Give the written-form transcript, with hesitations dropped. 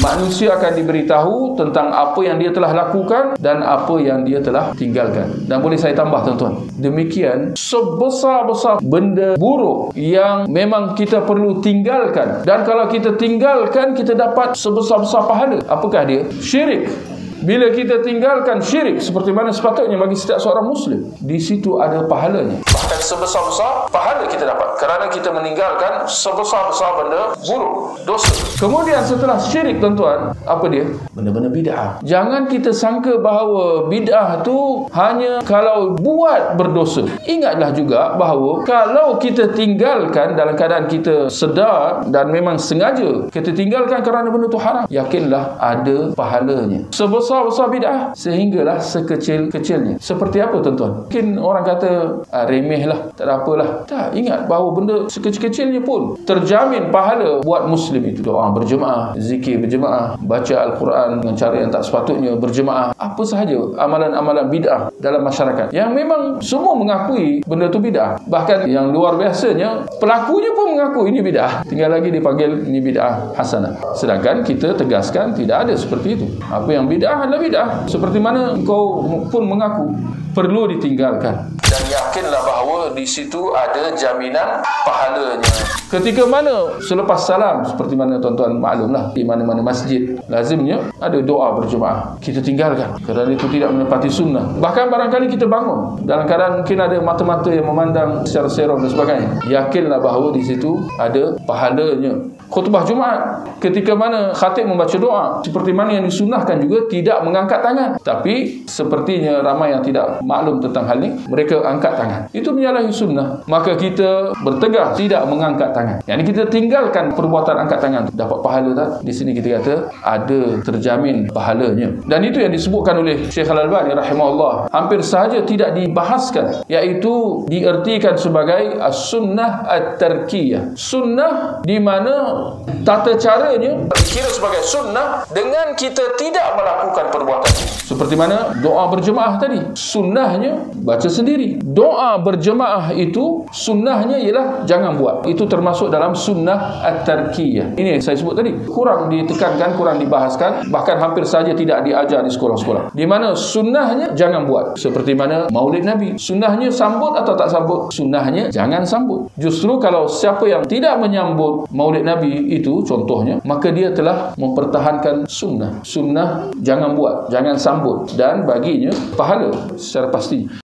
Manusia akan diberitahu tentang apa yang dia telah lakukan dan apa yang dia telah tinggalkan. Dan boleh saya tambah tuan-tuan, demikian sebesar-besar benda buruk yang memang kita perlu tinggalkan, dan kalau kita tinggalkan kita dapat sebesar-besar pahala. Apakah dia? Syirik. Bila kita tinggalkan syirik seperti mana sepatutnya bagi setiap seorang Muslim, di situ ada pahalanya. Bahkan sebesar-besar pahala kita dapat kerana kita meninggalkan sebesar-besar benda buruk, dosa. Kemudian setelah syirik tuan-tuan, apa dia? Benda-benda bid'ah. Jangan kita sangka bahawa bid'ah tu hanya kalau buat berdosa. Ingatlah juga bahawa kalau kita tinggalkan dalam keadaan kita sedar dan memang sengaja kita tinggalkan kerana benda tu haram, yakinlah ada pahalanya. Sebesar-besar bid'ah sehinggalah sekecil-kecilnya. Seperti apa tuan-tuan? Mungkin orang kata remeh lah, tak ada apalah. Tak, ingat bahawa benda sekecil-kecilnya pun terjamin pahala buat Muslim itu. Doa berjemaah, zikir berjemaah, baca Al-Quran dengan cara yang tak sepatutnya berjemaah, apa sahaja amalan-amalan bid'ah dalam masyarakat yang memang semua mengakui benda tu bid'ah. Bahkan yang luar biasanya, pelakunya pun mengaku ini bid'ah, tinggal lagi dipanggil ini bid'ah hasanah. Sedangkan kita tegaskan tidak ada seperti itu. Apa yang bid'ah adalah bid'ah, seperti mana engkau pun mengaku perlu ditinggalkan. Dan yakinlah bahawa di situ ada jaminan pahalanya. Ketika mana selepas salam, seperti mana tuan-tuan maklumlah, di mana-mana masjid lazimnya ada doa berjemaah, kita tinggalkan kerana itu tidak menepati sunnah. Bahkan barangkali kita bangun dalam keadaan mungkin ada mata-mata yang memandang secara serong dan sebagainya, yakinlah bahawa di situ ada pahalanya. Khutbah Jumaat, ketika mana khatib membaca doa, seperti mana yang disunnahkan juga tidak mengangkat tangan, tapi sepertinya ramai yang tidak maklum tentang hal ini, mereka angkat tangan. Itu menyalahi sunnah. Maka kita bertegas tidak mengangkat tangan. Yang ini kita tinggalkan perbuatan angkat tangan. Dapat pahala tak? Di sini kita kata ada, terjamin pahalanya. Dan itu yang disebutkan oleh Syekh Al-Albani rahimahullah, hampir sahaja tidak dibahaskan, iaitu diertikan sebagai as-sunnah at-tarkiyah. Sunnah di mana tata caranya dikira sebagai sunnah dengan kita tidak melakukan perbuatan itu. Seperti mana doa berjemaah tadi, sunnahnya baca sendiri. Doa berjemaah itu sunnahnya ialah jangan buat. Itu termasuk dalam sunnah at-tarkiyah. Ini yang saya sebut tadi, kurang ditekankan, kurang dibahaskan, bahkan hampir saja tidak diajar di sekolah-sekolah. Di mana sunnahnya jangan buat. Seperti mana maulid Nabi, sunnahnya sambut atau tak sambut? Sunnahnya jangan sambut. Justru kalau siapa yang tidak menyambut maulid Nabi itu contohnya, maka dia telah mempertahankan sunnah. Sunnah jangan buat, jangan sambut, dan baginya pahala secara pasti.